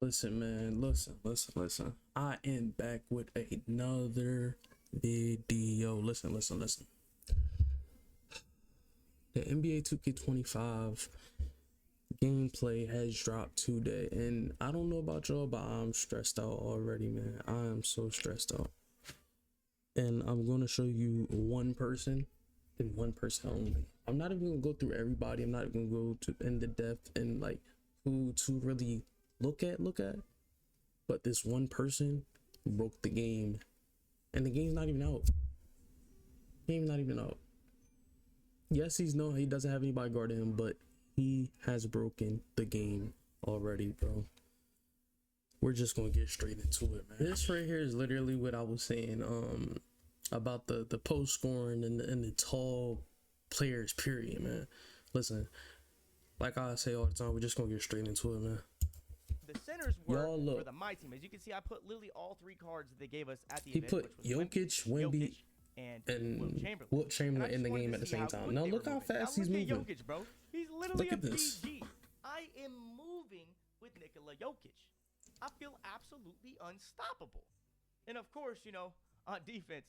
Listen, man, listen. I am back with another video. Listen. The NBA 2K25 gameplay has dropped today, and I don't know about y'all, but I'm stressed out already, man. I am so stressed out. And I'm going to show you one person and one person only. I'm not even going to go through everybody. I'm not even going to go to in the depth and like who to really look at, but this one person broke the game, and the game's not even out. Yes, he doesn't have anybody guarding him, but he has broken the game already, bro. We're just gonna get straight into it, man. This right here is literally what I was saying about the post scoring and the tall players, period, man. Listen, like I say all the time, we're just gonna get straight into it, man. The centers were for the my team. As you can see, I put literally all three cards that they gave us at the event. He put Jokic, Wemby, and Wilt Chamberlain in the game at the same time. Now look how fast he's moving. Jokic, bro. He's literally a PG. I am moving with Nikola Jokic. I feel absolutely unstoppable. And of course, you know, on defense,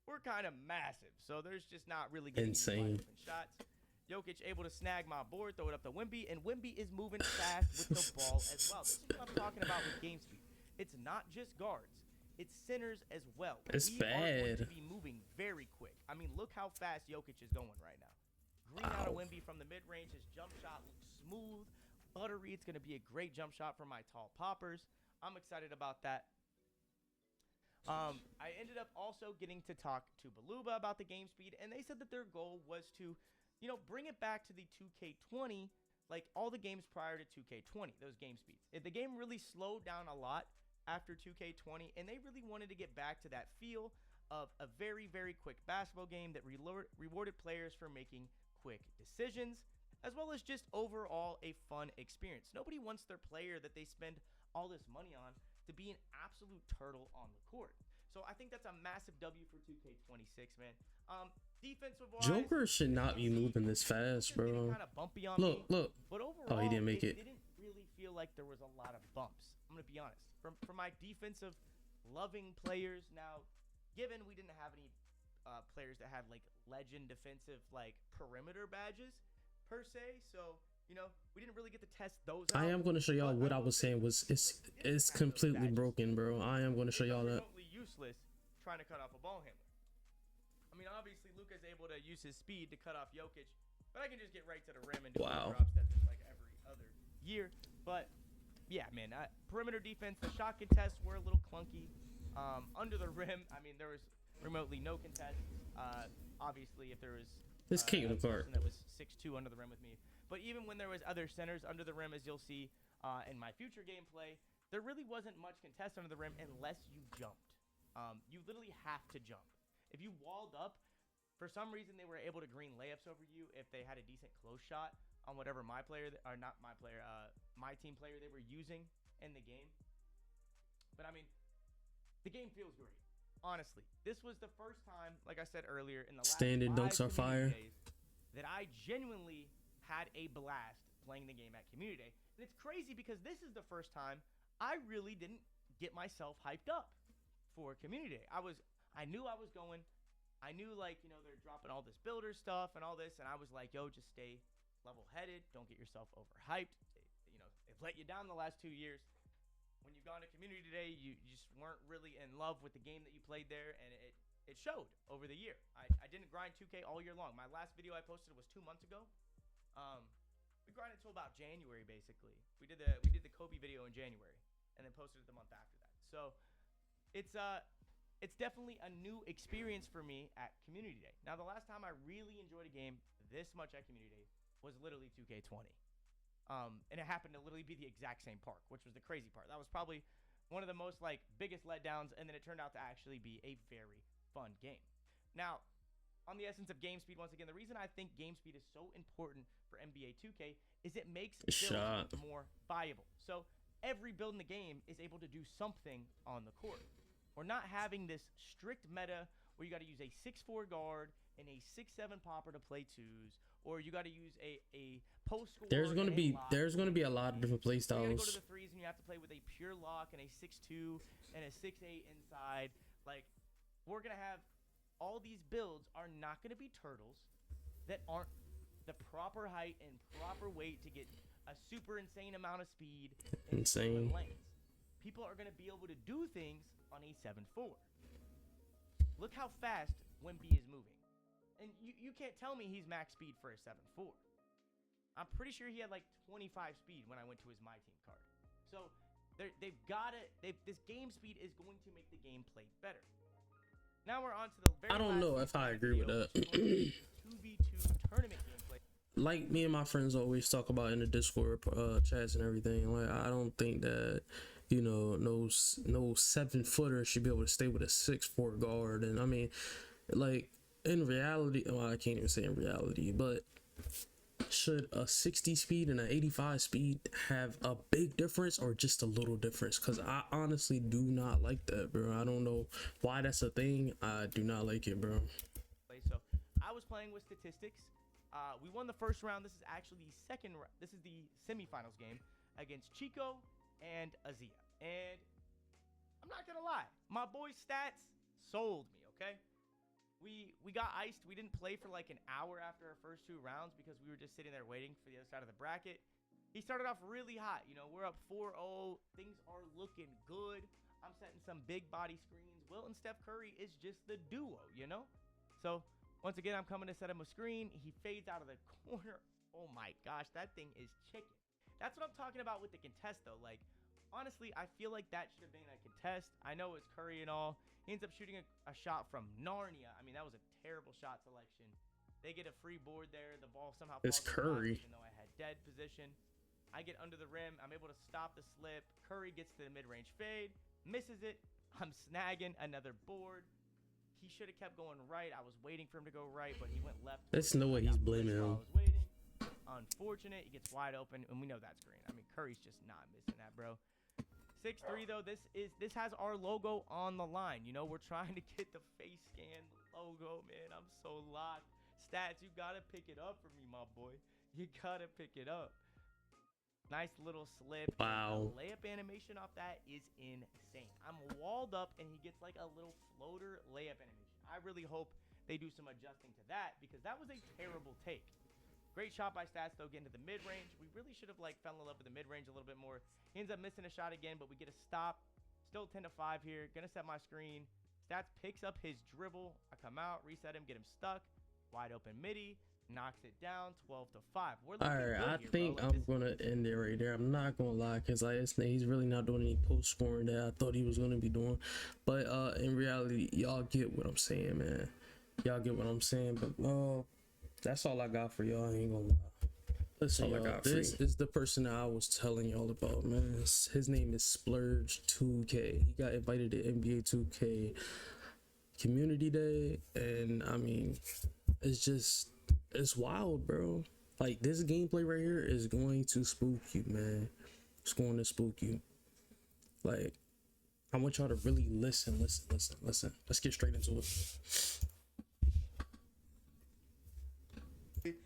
we're kind of massive, so there's just not really getting insane shots. Jokic able to snag my board, throw it up to Wemby, and Wemby is moving fast with the ball as well. This is what I'm talking about with game speed. It's not just guards, it's centers as well. It's bad. Are going to be moving very quick. I mean, look how fast Jokic is going right now. Green out of Wemby from the mid-range. His jump shot looks smooth, buttery. It's going to be a great jump shot for my tall poppers. I'm excited about that. I ended up also getting to talk to Baluba about the game speed, and they said that their goal was to, you know, bring it back to the 2K20, like all the games prior to 2K20, those game speeds. The game really slowed down a lot after 2K20, and they really wanted to get back to that feel of a very, very quick basketball game that rewarded players for making quick decisions, as well as just overall a fun experience. Nobody wants their player that they spend all this money on to be an absolute turtle on the court. So I think that's a massive W for 2K26, man. Defensive wise, Joker should not be moving this fast, bro. Kind of bumpy on look. But overall, he didn't make it. Didn't really feel like there was a lot of bumps. I'm gonna be honest. For my defensive loving players, now, given we didn't have any players that had like legend defensive like perimeter badges per se, so you know, we didn't really get to test those out. I am going to show y'all what I was saying was it's completely broken, bro. I am going to show y'all that. Remotely useless trying to cut off a ball handler. I mean, obviously Luka's able to use his speed to cut off Jokic, but I can just get right to the rim and do drop steps like every other year. But yeah, man, perimeter defense, the shot contests were a little clunky. Under the rim, I mean, there was remotely no contest. Obviously, if there was this Caitlin Clark that was 6'2" under the rim with me. But even when there was other centers under the rim, as you'll see in my future gameplay, there really wasn't much contest under the rim unless you jumped. You literally have to jump. If you walled up, for some reason they were able to green layups over you if they had a decent close shot on whatever my team player they were using in the game. But I mean, the game feels great. Honestly, this was the first time, like I said earlier, in the last standard dunks are fire days that I genuinely had a blast playing the game at Community Day. And it's crazy because this is the first time I really didn't get myself hyped up for Community Day. I knew I was going. I knew, like, you know, they're dropping all this builder stuff and all this, and I was like, yo, just stay level-headed. Don't get yourself overhyped. You know, they've let you down the last 2 years. When you've gone to Community Day, you just weren't really in love with the game that you played there, and it showed over the year. I didn't grind 2K all year long. My last video I posted was 2 months ago. We grinded until about January, basically. We did the Kobe video in January, and then posted it the month after that. So it's definitely a new experience for me at Community Day. Now, the last time I really enjoyed a game this much at Community Day was literally 2K20. And it happened to literally be the exact same park, which was the crazy part. That was probably one of the most like biggest letdowns, and then it turned out to actually be a very fun game. Now, on the essence of game speed, once again, the reason I think game speed is so important for NBA 2K is it makes builds more viable. So every build in the game is able to do something on the court. We're not having this strict meta where you got to use a 6'4" guard and a 6'7" popper to play twos, or you got to use a post score. There's gonna and a be lock. a lot of different play You're gonna go to styles. the threes and you have to play with a pure lock and a 6'2" and a 6'8" inside. Like, we're gonna have all these builds are not gonna be turtles that aren't the proper height and proper weight to get a super insane amount of speed and Insane lanes. People are gonna be able to do things on a 7'4". Look how fast Wemby is moving. And you can't tell me he's max speed for a 7'4". I'm pretty sure he had like 25 speed when I went to his My Team card. So they've got it. This game speed is going to make the game play better. Now we're on to the very I don't know if I agree with that. 2v2 tournament gameplay. Like me and my friends always talk about in the Discord chats and everything. Like, I don't think that, you know, no 7-footer should be able to stay with a 6'4" guard. And I mean, like, in reality, well, I can't even say in reality, but should a 60 speed and an 85 speed have a big difference or just a little difference? Because I honestly do not like that, bro. I don't know why that's a thing. I do not like it, bro. So I was playing with statistics. We won the first round. This is actually the second round. This is the semifinals game against Chico and Azia. And I'm not gonna lie, my boy's stats sold me. Okay. We got iced. We didn't play for like an hour after our first 2 rounds because we were just sitting there waiting for the other side of the bracket. He started off really hot. You know, we're up 4-0. Things are looking good. I'm setting some big body screens. Will and Steph Curry is just the duo, you know? So, once again, I'm coming to set him a screen. He fades out of the corner. Oh my gosh, that thing is chicken. That's what I'm talking about with the contest, though. Like, honestly, I feel like that should have been a contest. I know it's Curry and all. He ends up shooting a shot from Narnia. I mean, that was a terrible shot selection. They get a free board there. The ball somehow falls. It's Curry. Even though I had dead position. I get under the rim. I'm able to stop the slip. Curry gets to the mid-range fade. Misses it. I'm snagging another board. He should have kept going right. I was waiting for him to go right, but he went left. There's no way he's blaming him. I was waiting. Unfortunate. He gets wide open, and we know that's green. I mean, Curry's just not missing that, bro. 6'3", though. This has our logo on the line. You know, we're trying to get the face scan logo, man. I'm so locked. Stats, you gotta pick it up for me, my boy. You gotta pick it up. Nice little slip. Wow. The layup animation off that is insane. I'm walled up, and he gets like a little floater layup animation. I really hope they do some adjusting to that because that was a terrible take. Great shot by Stats, though, getting to the mid-range. We really should have, like, fell in love with the mid-range a little bit more. He ends up missing a shot again, but we get a stop. Still 10-5 here. Gonna set my screen. Stats picks up his dribble. I come out, reset him, get him stuck. Wide open midi. Knocks it down, 12-5. We're looking All right, good I here, think bro. Like, I'm gonna end it right there. I'm not gonna lie, cause he's really not doing any post scoring that I thought he was gonna be doing. But in reality, y'all get what I'm saying, man. Y'all get what I'm saying. But that's all I got for y'all. I ain't gonna lie. Listen, y'all, this is the person that I was telling y'all about, man. His name is Splurge2K. He got invited to NBA 2K Community Day, and I mean, it's wild, bro. Like, this gameplay right here is going to spook you, man. It's going to spook you. Like, I want y'all to really listen. Let's get straight into it.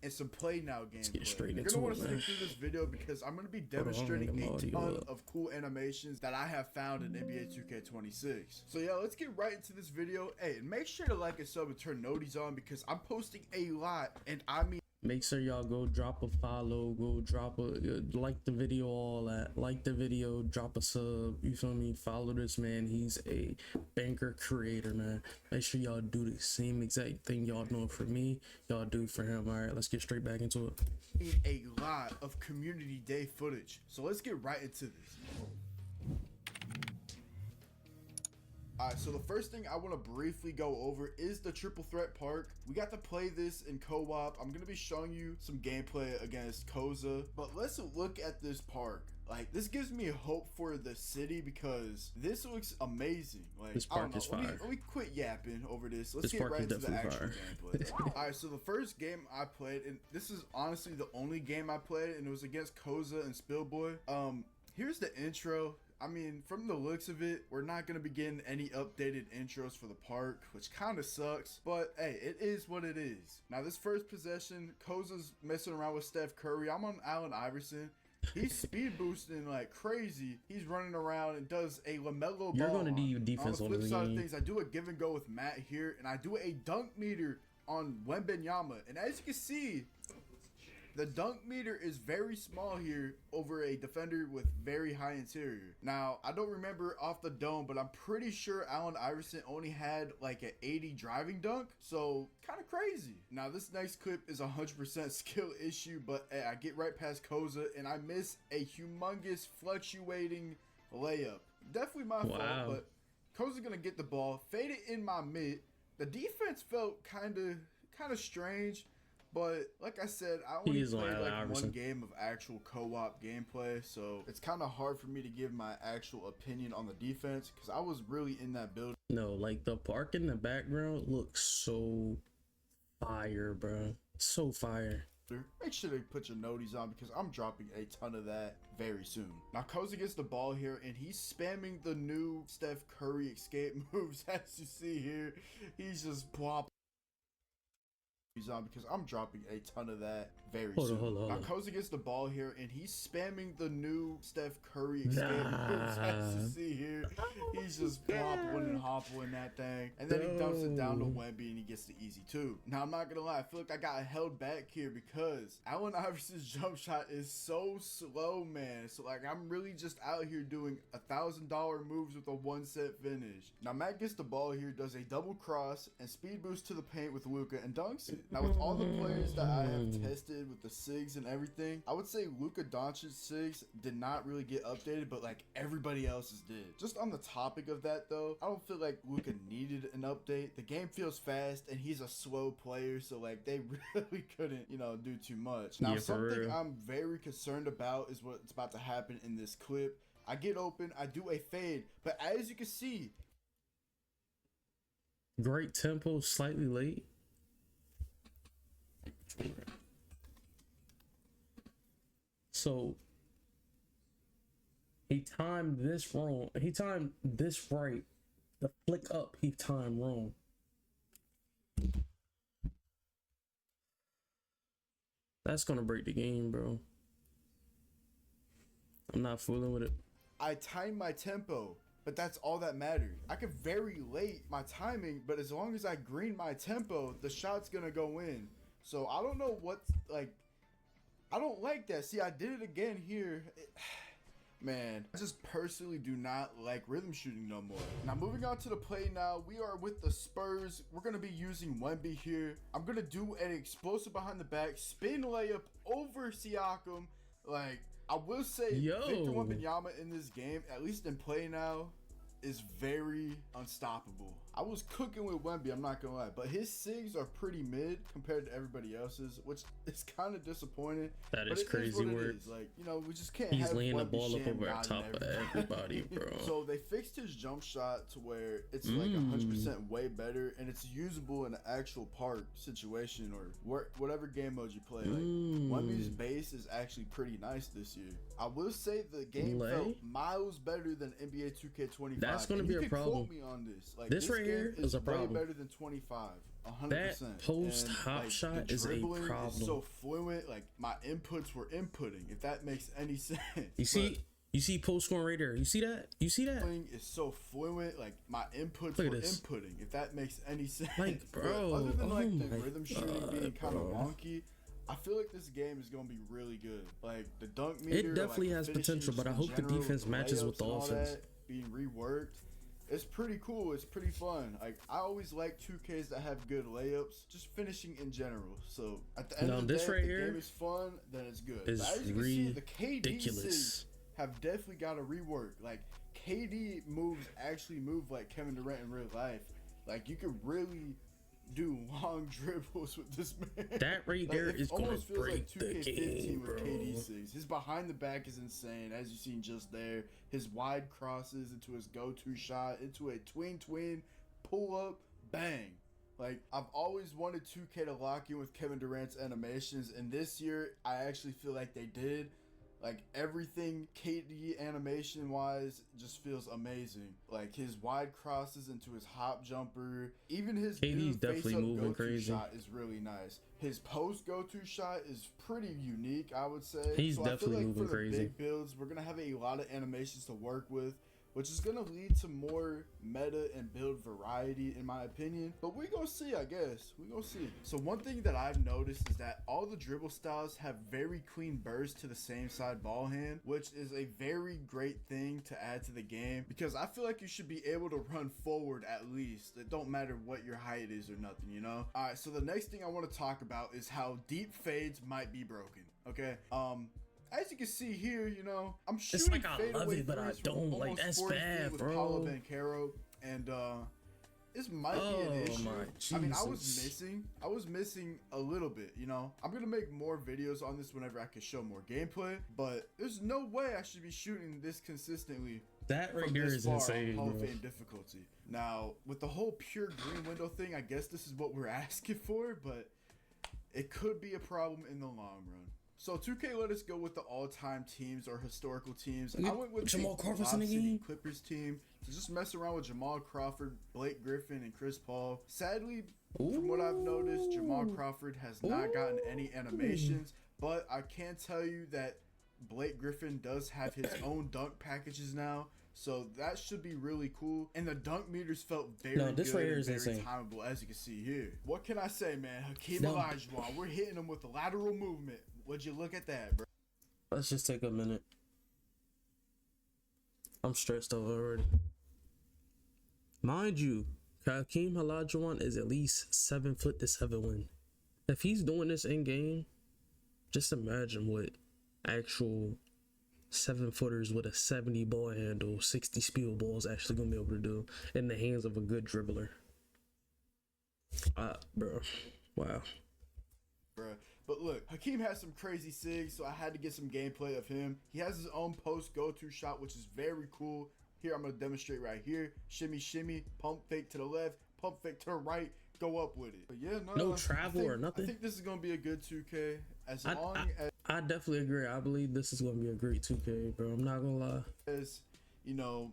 And some play now gameplay. Let's get straight You're into gonna want it, to man. stick through this video because I'm gonna be Hold on, demonstrating I'm a audio ton up. of cool animations that I have found in NBA 2K26. So yeah, let's get right into this video. Hey, and make sure to like and sub and turn noties on because I'm posting a lot, and I mean. Make sure y'all go drop a follow, go drop a like the video, all that. Like the video, drop a sub. You feel me? Follow this man. He's a banker creator, man. Make sure y'all do the same exact thing y'all doing for me. Y'all do for him. All right, let's get straight back into it. A lot of community day footage. So let's get right into this. Alright, so the first thing I want to briefly go over is the triple threat park. We got to play this in co-op. I'm going to be showing you some gameplay against Koza, but let's look at this park. Like, this gives me hope for the city because this looks amazing. Like, this park is fire. Let me quit yapping over this. Let's get park right is into the actual fire. gameplay. Alright, so the first game I played, and this is honestly the only game I played, and it was against Koza and Spillboy. here's the intro. I mean, from the looks of it, we're not going to be getting any updated intros for the park, which kind of sucks. But hey, it is what it is. Now, this first possession, Koza's messing around with Steph Curry. I'm on Allen Iverson. He's speed boosting like crazy. He's running around and does a LaMelo ball. You're going to need defense on the flip on side the of game. things, I do a give and go with Matt here, and I do a dunk meter on Wembanyama. And as you can see, the dunk meter is very small here over a defender with very high interior. Now, I don't remember off the dome, but I'm pretty sure Allen Iverson only had like an 80 driving dunk. So, kind of crazy. Now, this next clip is 100% skill issue, but hey, I get right past Koza and I miss a humongous fluctuating layup. Definitely my fault, but Koza's gonna get the ball, fade it in my mid. The defense felt kind of strange. But like I said, I only played like one game of actual co-op gameplay, so it's kind of hard for me to give my actual opinion on the defense because I was really in that building. No, like the park in the background looks so fire, bro. So fire. Make sure to put your noties on because I'm dropping a ton of that very soon. Now Koza gets the ball here and he's spamming the new Steph Curry escape moves. As you see here, he's just plopping on because I'm dropping a ton of that very soon. Hold on. Now Koza gets the ball here and he's spamming the new Steph Curry escape moves. As you see here, he's just plopping and hopping that thing, and then he dumps it down to Wemby and he gets the easy two. Now I'm not gonna lie, I feel like I got held back here because Allen Iverson's jump shot is so slow, man. So like I'm really just out here doing $1,000 moves with a 1 set finish. Now Matt gets the ball here, does a double cross and speed boost to the paint with Luka and dunks it. Now with all the players that I have tested with the SIGs and everything, I would say Luka Doncic's SIGs did not really get updated, but like everybody else's did. Just on the topic of that though, I don't feel like Luka needed an update. The game feels fast and he's a slow player, so like they really couldn't, you know, do too much. Now something I'm very concerned about is what's about to happen in this clip. I get open, I do a fade, but as you can see, great tempo, slightly late. So he timed this wrong. He timed this right. The flick up he timed wrong. That's gonna break the game, bro. I'm not fooling with it. I timed my tempo, but that's all that mattered. I could vary late my timing, but as long as I green my tempo, the shot's gonna go in. So I don't know what's like. I don't like that. See, I did it again here. Man, I just personally do not like rhythm shooting no more. Now moving on to the play now, we are with the Spurs. We're going to be using Wemby here. I'm going to do an explosive behind the back, spin layup over Siakam. Like, I will say, Victor Wembanyama in this game, at least in play now, is very unstoppable. I was cooking with Wemby, I'm not gonna lie, but his SIGs are pretty mid compared to everybody else's, which is kind of disappointing. That is crazy work. Like, you know, we just can't. He's have laying the Wemby ball up over sham top of everybody, bro. So they fixed his jump shot to where it's like 100% way better, and it's usable in an actual park situation or whatever game mode you play. Like Wemby's base is actually pretty nice this year. I will say the game felt miles better than NBA 2K25. That's gonna be a problem. Quote me on this. Like, this right here is a problem. Way better than 25. 100%. That post hop shot is a problem. Is so fluent. Like my inputs were inputting. If that makes any sense. You see post scoring right there. You see that? You see that? Is so fluent. Like my inputs were inputting. If that makes any sense. Like, bro. Other than like the rhythm shooting being kind of wonky, I feel like this game is gonna be really good. Like the dunk meter. It definitely has potential, but I hope the defense matches with the offense. Being reworked. It's pretty cool. It's pretty fun. Like I always like 2Ks that have good layups, just finishing in general. So at the end of the day, if the game is fun, then it's good. It's but as you can see, the ridiculous. KD have definitely got to rework. Like KD moves actually move like Kevin Durant in real life. Like you could really do long dribbles with this man. That right there is gonna break the 2K15 game, with bro. KD6. His behind the back is insane, as you seen just there. His wide crosses into his go-to shot, into a tween pull up, bang. Like I've always wanted 2K to lock in with Kevin Durant's animations, and this year I actually feel like they did. Like everything KD animation wise just feels amazing. Like his wide crosses into his hop jumper, even his KD's definitely moving crazy. shot is really nice. His post go-to shot is pretty unique, I would say. He's definitely I feel like moving for the crazy. big builds, we're gonna have a lot of animations to work with, which is going to lead to more meta and build variety, in my opinion. But we gonna see, I guess. We gonna see. So one thing that I've noticed is that all the dribble styles have very clean bursts to the same side ball hand, which is a very great thing to add to the game, because I feel like you should be able to run forward at least. It don't matter what your height is or nothing, you know? All right, so the next thing I want to talk about is how deep fades might be broken, okay? As you can see here, you know, I'm shooting like I love it, but I don't. Like, that's bad, with bro. Paulo Banchero, and this might be an issue. I mean, I was missing a little bit, you know. I'm gonna make more videos on this whenever I can show more gameplay, but there's no way I should be shooting this consistently. That right there is insane, Hall of bro. Fame difficulty. Now, with the whole pure green window thing, I guess this is what we're asking for, but it could be a problem in the long run. So 2K let us go with the all-time teams or historical teams. I went with Jamal the Crawford's Lob in the City game? Clippers team to just mess around with Jamal Crawford, Blake Griffin, and Chris Paul. Sadly, from what I've noticed, Jamal Crawford has not gotten any animations, but I can tell you that Blake Griffin does have his own dunk packages now. So that should be really cool. And the dunk meters felt very good right here is and very insane. timeable, as you can see here. What can I say, man? Hakeem Olajuwon, we're hitting him with the lateral movement. Would you look at that, bro? Let's just take a minute. I'm stressed out already. Mind you, Hakeem Olajuwon is at least 7 foot to 7'1". If he's doing this in game, just imagine what actual 7-footers with a 70 ball handle, 60 speed ball is actually gonna be able to do in the hands of a good dribbler. Bro, wow. Bro. But look, Hakeem has some crazy sigs, so I had to get some gameplay of him. He has his own post go-to shot, which is very cool. Here, I'm going to demonstrate right here. Shimmy, shimmy, pump fake to the left, pump fake to the right, go up with it. But yeah, no travel or nothing. I think this is going to be a good 2K. I definitely agree. I believe this is going to be a great 2K, bro. I'm not going to lie. As, you know,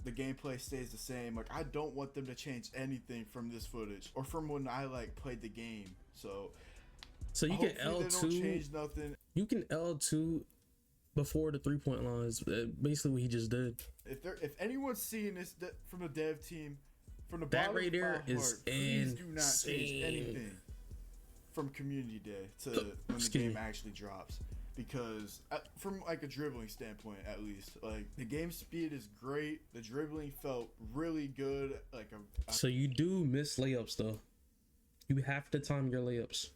the gameplay stays the same. Like, I don't want them to change anything from this footage or from when I, like, played the game. So you can L2. Change nothing. You can L2 before the 3-point line is basically what he just did. If anyone's seeing this from the dev team, from the that bottom right there of my is heart, please do not change insane. anything from community day to when the game actually drops. Because from like a dribbling standpoint, at least, like the game speed is great. The dribbling felt really good. Like so you do miss layups though. You have to time your layups.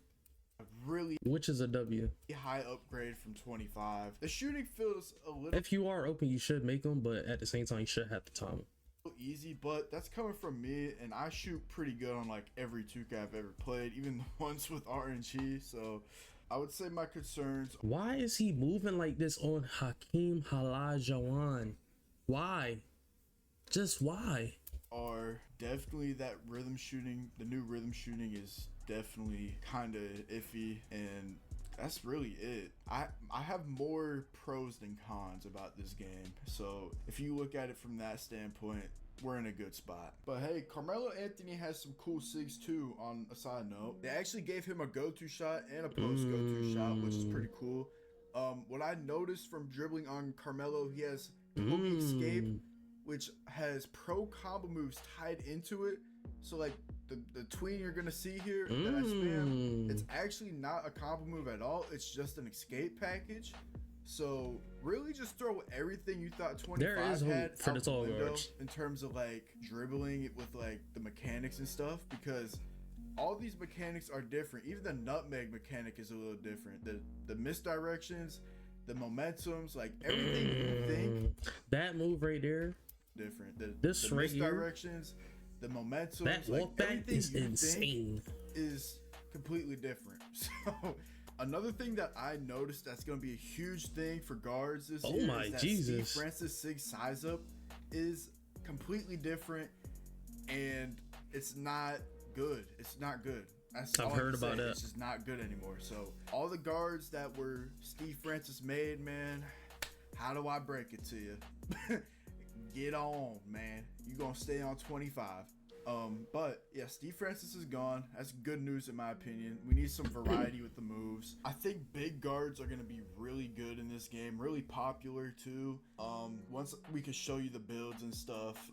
Really, which is a W. High upgrade from 25. The shooting feels a little. If you are open, you should make them, but at the same time, you should have to time them. Easy, but that's coming from me, and I shoot pretty good on like every 2K I've ever played, even the ones with RNG. So I would say my concerns. Why is he moving like this on Hakeem Olajuwon? Why? Just why? Are definitely that rhythm shooting. The new rhythm shooting is definitely kind of iffy, and that's really it. I have more pros than cons about this game, so if you look at it from that standpoint, we're in a good spot. But hey, Carmelo Anthony has some cool sigs too. On a side note, they actually gave him a go-to shot and a post go-to shot, which is pretty cool. What I noticed from dribbling on Carmelo, he has Kobe Escape, which has pro combo moves tied into it. So like the tween you're gonna see here that I spam, it's actually not a combo move at all. It's just an escape package. So really just throw everything you thought 25 had for out the the window guards in terms of like dribbling it with like the mechanics and stuff, because all these mechanics are different. Even the nutmeg mechanic is a little different. The misdirections, the momentums, like everything you think. That move right there. Different. The right misdirections, the momentum, that walk back is insane. Is completely different. So another thing that I noticed that's going to be a huge thing for guards this year is that Steve Francis Sig size up is completely different, and it's not good. It's not good. That's I've all I heard can say. about that. It's just not good anymore. So all the guards that were Steve Francis made, man, how do I break it to you? Get on, man. You gonna stay on 25. But yeah, Steve Francis is gone. That's good news in my opinion. We need some variety with the moves. I think big guards are gonna be really good in this game, really popular too. Once we can show you the builds and stuff,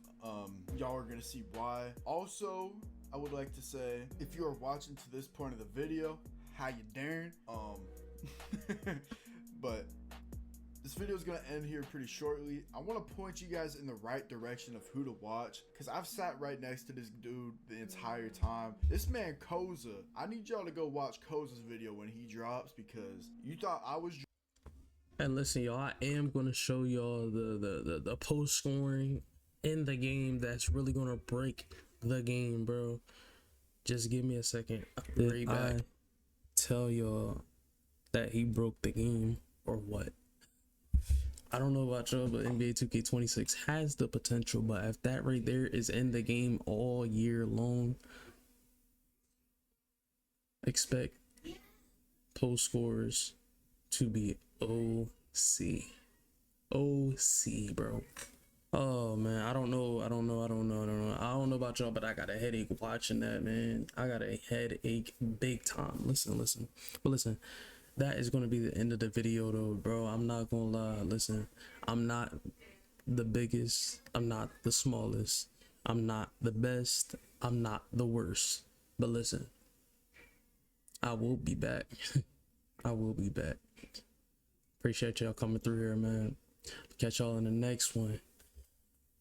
y'all are gonna see why. Also, I would like to say, if you are watching to this point of the video, how you daring? But this video is going to end here pretty shortly. I want to point you guys in the right direction of who to watch, because I've sat right next to this dude the entire time. This man Koza, I need y'all to go watch Koza's video when he drops, because you thought I was. And listen, y'all, I am going to show y'all the post scoring in the game that's really going to break the game, bro. Just give me a second. I'll be right back. I tell y'all that he broke the game or what? I don't know about y'all, but NBA 2K26 has the potential, but if that right there is in the game all year long, expect post scores to be OC, bro. Oh man, I don't know about y'all, but I got a headache watching that, man. I got a headache big time. Listen, but listen, that is gonna be the end of the video though, bro. I'm not gonna lie. Listen, I'm not the biggest, I'm not the smallest, I'm not the best, I'm not the worst, but listen, I will be back. I will be back. Appreciate y'all coming through here, man. Catch y'all in the next one.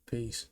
Peace.